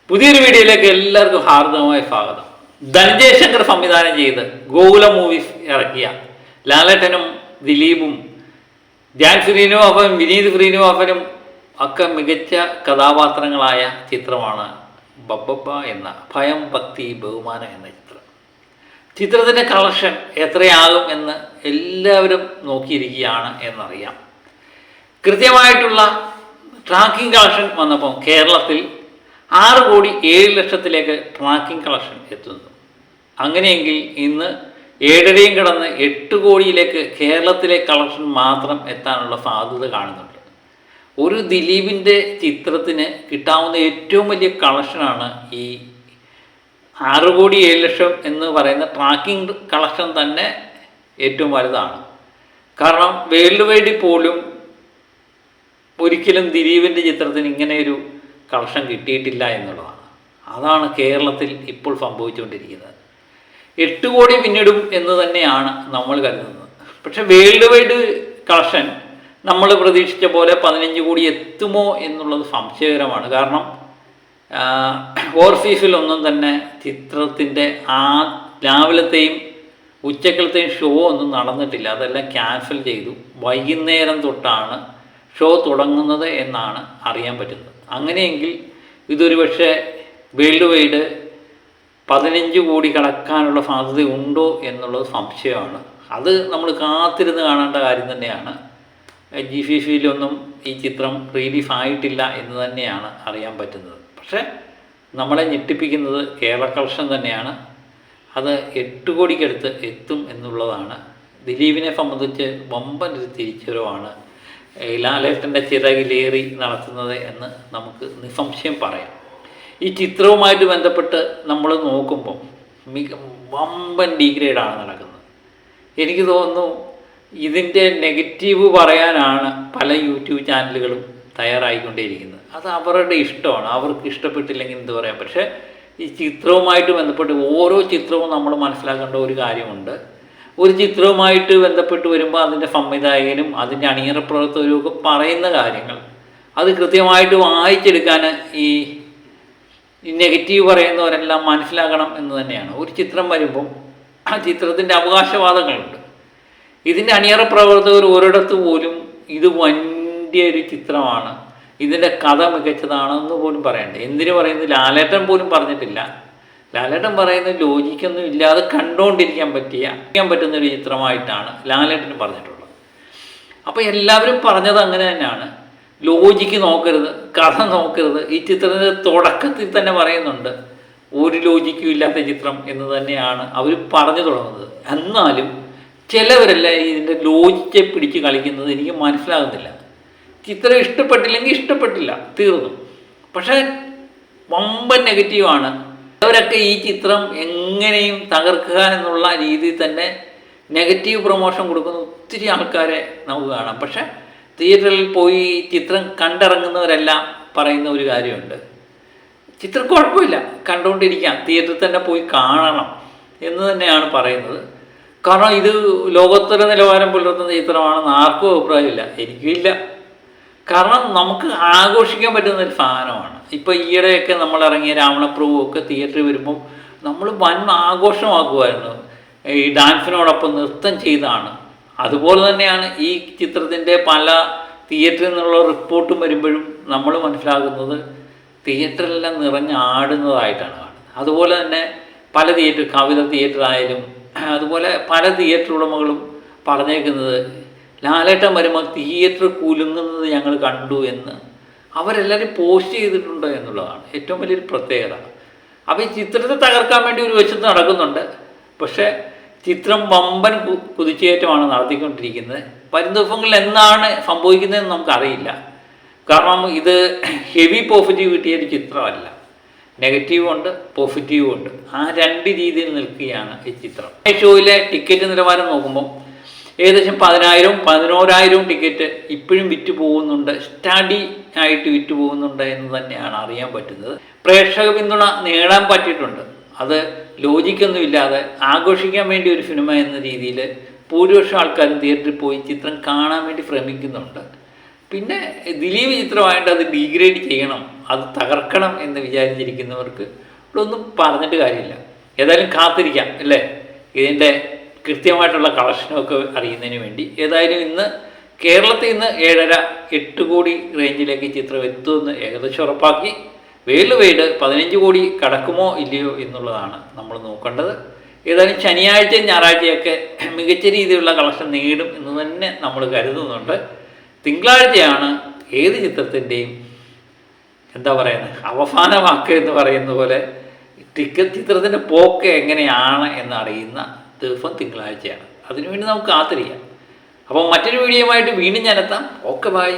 പുതിയൊരു വീഡിയോയിലേക്ക് എല്ലാവർക്കും ഹാർദവമായ സ്വാഗതം. ധനഞ്ജയ് ശങ്കർ സംവിധാനം ചെയ്ത് ഗോകുല മൂവീസ് ഇറക്കിയ ലാലേട്ടനും ദിലീപും ജാൻ ശ്രീനിവാസനും വിനീത് ശ്രീനിവാസനും ഒക്കെ മികച്ച കഥാപാത്രങ്ങളായ ചിത്രമാണ് ബബ്ബബ്ബ എന്ന ഭയം ഭക്തി ബഹുമാനം എന്ന ചിത്രം. ചിത്രത്തിൻ്റെ കളക്ഷൻ എത്രയാകും എന്ന് എല്ലാവരും നോക്കിയിരിക്കുകയാണ് എന്നറിയാം. കൃത്യമായിട്ടുള്ള ട്രാക്കിംഗ് കളക്ഷൻ വന്നപ്പോൾ കേരളത്തിൽ 6,07,00,000 ട്രാക്കിംഗ് കളക്ഷൻ എത്തുന്നു. അങ്ങനെയെങ്കിൽ ഇന്ന് 7.5 കടന്ന് 8 കോടിയിലേക്ക് കേരളത്തിലെ കളക്ഷൻ മാത്രം എത്താനുള്ള സാധ്യത കാണുന്നുണ്ട്. ഒരു ദിലീപിൻ്റെ ചിത്രത്തിന് കിട്ടാവുന്ന ഏറ്റവും വലിയ കളക്ഷനാണ് ഈ 6,07,00,000 എന്ന് പറയുന്ന ട്രാക്കിംഗ് കളക്ഷൻ തന്നെ ഏറ്റവും വലുതാണ്. കാരണം വേൾഡ് വൈഡിൽ പോലും ഒരിക്കലും ദിലീപിൻ്റെ ചിത്രത്തിന് ഇങ്ങനെയൊരു കളക്ഷൻ കിട്ടിയിട്ടില്ല എന്നുള്ളതാണ്. അതാണ് കേരളത്തിൽ ഇപ്പോൾ സംഭവിച്ചുകൊണ്ടിരിക്കുന്നത്. 8 കോടി പിന്നിടും എന്ന് തന്നെയാണ് നമ്മൾ കരുതുന്നത്. പക്ഷെ വേൾഡ് വൈഡ് കളക്ഷൻ നമ്മൾ പ്രതീക്ഷിച്ച പോലെ 15 കോടി എത്തുമോ എന്നുള്ളത് സംശയകരമാണ്. കാരണം ഓവർസീസിലൊന്നും തന്നെ ചിത്രത്തിൻ്റെ രാവിലത്തെയും ഉച്ചക്കലത്തെയും ഷോ ഒന്നും നടന്നിട്ടില്ല. അതെല്ലാം ക്യാൻസൽ ചെയ്തു. വൈകുന്നേരം തൊട്ടാണ് ഷോ തുടങ്ങുന്നത് എന്നാണ് അറിയാൻ പറ്റുന്നത്. അങ്ങനെയെങ്കിൽ ഇതൊരു പക്ഷേ വേൾഡ് വൈഡ് 15 കോടി കടക്കാനുള്ള സാധ്യത ഉണ്ടോ എന്നുള്ളത് സംശയമാണ്. അത് നമ്മൾ കാത്തിരുന്ന് കാണേണ്ട കാര്യം തന്നെയാണ്. GCCയിലൊന്നും ഈ ചിത്രം റിലീസ് ആയിട്ടില്ല എന്ന് തന്നെയാണ് അറിയാൻ പറ്റുന്നത്. പക്ഷേ നമ്മളെ ഞെട്ടിപ്പിക്കുന്നത് കേരള കളക്ഷൻ തന്നെയാണ്. അത് 8 കോടിക്കടുത്ത് എത്തും എന്നുള്ളതാണ്. ദിലീപിനെ സംബന്ധിച്ച് വമ്പൻ ഒരു തിരിച്ചുവരവാണ് ലാലേട്ടൻ്റെ ചിറകിലേറി നടത്തുന്നത് എന്ന് നമുക്ക് നിസ്സംശയം പറയാം. ഈ ചിത്രവുമായിട്ട് ബന്ധപ്പെട്ട് നമ്മൾ നോക്കുമ്പോൾ വമ്പൻ ഡീഗ്രേഡാണ് നടക്കുന്നത്. എനിക്ക് തോന്നുന്നു ഇതിൻ്റെ നെഗറ്റീവ് പറയാനാണ് പല യൂട്യൂബ് ചാനലുകളും തയ്യാറായിക്കൊണ്ടേയിരിക്കുന്നത്. അത് അവരുടെ ഇഷ്ടമാണ്. അവർക്ക് ഇഷ്ടപ്പെട്ടില്ലെങ്കിൽ എന്ത് പറയാം. പക്ഷേ ഈ ചിത്രവുമായിട്ട് ബന്ധപ്പെട്ട് ഓരോ ചിത്രവും നമ്മൾ മനസ്സിലാക്കേണ്ട ഒരു കാര്യമുണ്ട്. ഒരു ചിത്രവുമായിട്ട് ബന്ധപ്പെട്ട് വരുമ്പോൾ അതിൻ്റെ സംവിധായകനും അതിൻ്റെ അണിയറ പ്രവർത്തകരും ഒക്കെ പറയുന്ന കാര്യങ്ങൾ അത് കൃത്യമായിട്ട് വായിച്ചെടുക്കാൻ ഈ നെഗറ്റീവ് പറയുന്നവരെല്ലാം മനസ്സിലാക്കണം എന്ന് തന്നെയാണ്. ഒരു ചിത്രം വരുമ്പം ആ ചിത്രത്തിൻ്റെ അവകാശവാദങ്ങളുണ്ട്. ഇതിൻ്റെ അണിയറ പ്രവർത്തകർ ഒരിടത്ത് പോലും ഇത് വലിയൊരു ചിത്രമാണ്, ഇതിൻ്റെ കഥ മികച്ചതാണെന്ന് പോലും പറയണ്ടേ. എന്തിനു പറയുന്നത്? ലാലേട്ടൻ പോലും പറഞ്ഞിട്ടില്ല. ലാലേട്ടൻ പറയുന്നത് ലോജിക്കൊന്നും ഇല്ലാതെ കണ്ടുകൊണ്ടിരിക്കാൻ പറ്റുന്നൊരു ചിത്രമായിട്ടാണ് ലാലേട്ടൻ പറഞ്ഞിട്ടുള്ളത്. അപ്പോൾ എല്ലാവരും പറഞ്ഞത് അങ്ങനെ തന്നെയാണ്. ലോജിക്ക് നോക്കരുത്, കഥ നോക്കരുത്. ഈ ചിത്രത്തിൻ്റെ തുടക്കത്തിൽ തന്നെ പറയുന്നുണ്ട് ഒരു ലോജിക്കും ഇല്ലാത്ത ചിത്രം എന്ന് തന്നെയാണ് അവർ പറഞ്ഞു തുടങ്ങുന്നത്. എന്നാലും ചിലവരല്ല ഇതിൻ്റെ ലോജിക്കെ പിടിച്ച് കളിക്കുന്നത്. എനിക്ക് മനസ്സിലാകുന്നില്ല. ചിത്രം ഇഷ്ടപ്പെട്ടില്ലെങ്കിൽ ഇഷ്ടപ്പെട്ടില്ല, തീർന്നു. പക്ഷേ വമ്പൻ നെഗറ്റീവാണ്. അവരൊക്കെ ഈ ചിത്രം എങ്ങനെയും തകർക്കുക എന്നുള്ള രീതിയിൽ തന്നെ നെഗറ്റീവ് പ്രൊമോഷൻ കൊടുക്കുന്ന ഒത്തിരി ആൾക്കാരെ നമുക്ക് കാണാം. പക്ഷേ തിയേറ്ററിൽ പോയി ചിത്രം കണ്ടിറങ്ങുന്നവരെല്ലാം പറയുന്ന ഒരു കാര്യമുണ്ട്, ചിത്രം കുഴപ്പമില്ല, കണ്ടുകൊണ്ടിരിക്കാം, തിയേറ്ററിൽ തന്നെ പോയി കാണണം എന്ന് തന്നെയാണ് പറയുന്നത്. കാരണം ഇത് ലോകോത്തര നിലവാരം പുലർത്തുന്ന ചിത്രമാണെന്ന് ആർക്കും അഭിപ്രായമില്ല, എനിക്കുമില്ല. കാരണം നമുക്ക് ആഘോഷിക്കാൻ പറ്റുന്നൊരു സാധനമാണ്. ഇപ്പോൾ ഈയിടെയൊക്കെ നമ്മൾ ഇറങ്ങിയ രാവണപ്രഭു ഒക്കെ തിയേറ്ററിൽ വരുമ്പം നമ്മൾ വൻ ആഘോഷമാക്കുമായിരുന്നു. ഈ ഡാൻസിനോടൊപ്പം നൃത്തം ചെയ്താണ്. അതുപോലെ തന്നെയാണ് ഈ ചിത്രത്തിൻ്റെ പല തിയേറ്ററിൽ നിന്നുള്ള റിപ്പോർട്ടും വരുമ്പോഴും നമ്മൾ മനസ്സിലാക്കുന്നത് തിയേറ്ററിലെല്ലാം നിറഞ്ഞ് ആടുന്നതായിട്ടാണ് കാണുന്നത്. അതുപോലെ തന്നെ പല തിയേറ്റർ, കവിത തിയേറ്റർ ആയാലും അതുപോലെ പല തിയേറ്റർ ഉടമകളും പറഞ്ഞേക്കുന്നത് ലാലേട്ടൻ വരുമ്പോൾ തിയേറ്റർ കുലുങ്ങുന്നത് ഞങ്ങൾ കണ്ടു എന്ന് അവരെല്ലാവരും പോസ്റ്റ് ചെയ്തിട്ടുണ്ട് എന്നുള്ളതാണ് ഏറ്റവും വലിയൊരു പ്രത്യേകത. അപ്പോൾ ഈ ചിത്രത്തെ തകർക്കാൻ വേണ്ടി ഒരു വശത്ത് നടക്കുന്നുണ്ട്. പക്ഷേ ചിത്രം വമ്പൻ കുതിച്ചുകയറ്റമാണ് നടത്തിക്കൊണ്ടിരിക്കുന്നത്. വരും ദിവസങ്ങളിൽ എന്താണ് സംഭവിക്കുന്നതെന്ന് നമുക്കറിയില്ല. കാരണം ഇത് ഹെവി പോസിറ്റീവ് കിട്ടിയൊരു ചിത്രമല്ല. നെഗറ്റീവും ഉണ്ട്, പോസിറ്റീവും ഉണ്ട്. ആ രണ്ട് രീതിയിൽ നിൽക്കുകയാണ് ഈ ചിത്രം. ഷോയിലെ ടിക്കറ്റ് നിലവാരം നോക്കുമ്പം ഏകദേശം 10,000-11,000 ടിക്കറ്റ് ഇപ്പോഴും വിറ്റ് പോകുന്നുണ്ട്, സ്റ്റഡി ആയിട്ട് വിറ്റ് പോകുന്നുണ്ട് എന്ന് തന്നെയാണ് അറിയാൻ പറ്റുന്നത്. പ്രേക്ഷക പിന്തുണ നേടാൻ പറ്റിയിട്ടുണ്ട്. അത് ലോജിക്കൊന്നും ഇല്ലാതെ ആഘോഷിക്കാൻ വേണ്ടി ഒരു സിനിമ എന്ന രീതിയിൽ ഭൂരിപക്ഷം ആൾക്കാരും തിയേറ്ററിൽ പോയി ചിത്രം കാണാൻ വേണ്ടി ശ്രമിക്കുന്നുണ്ട്. പിന്നെ ദിലീപ് ചിത്രമായിട്ട് അത് ഡീഗ്രേഡ് ചെയ്യണം, അത് തകർക്കണം എന്ന് വിചാരിച്ചിരിക്കുന്നവർക്ക് ഇവിടെ ഒന്നും പറഞ്ഞിട്ട് കാര്യമില്ല. ഏതായാലും കാത്തിരിക്കാം അല്ലേ ഇതിൻ്റെ കൃത്യമായിട്ടുള്ള കളക്ഷനൊക്കെ അറിയുന്നതിന് വേണ്ടി. ഏതായാലും ഇന്ന് കേരളത്തിൽ നിന്ന് 7.5-8 കോടി റേഞ്ചിലേക്ക് ചിത്രം എത്തുമെന്ന് ഏകദേശം ഉറപ്പാക്കി. വേൾഡ് വൈഡ് 15 കോടി കടക്കുമോ ഇല്ലയോ എന്നുള്ളതാണ് നമ്മൾ നോക്കേണ്ടത്. ഏതായാലും ശനിയാഴ്ചയും ഞായറാഴ്ചയൊക്കെ മികച്ച രീതിയിലുള്ള കളക്ഷൻ നേടും എന്ന് തന്നെ നമ്മൾ കരുതുന്നുണ്ട്. തിങ്കളാഴ്ചയാണ് ഏത് ചിത്രത്തിൻ്റെയും എന്താ പറയുന്നത് അവസാന വാക്ക് എന്ന് പറയുന്ന പോലെ ചിത്രത്തിൻ്റെ പോക്ക് എങ്ങനെയാണ് എന്നറിയുന്ന ദിവസം തിങ്കളാഴ്ചയാണ്. അതിനുവേണ്ടി നമുക്ക് കാത്തിരിക്കാം. അപ്പോൾ മറ്റൊരു വീഡിയോയുമായിട്ട് വീണ്ടും ഞാനെത്താം. Okay, by.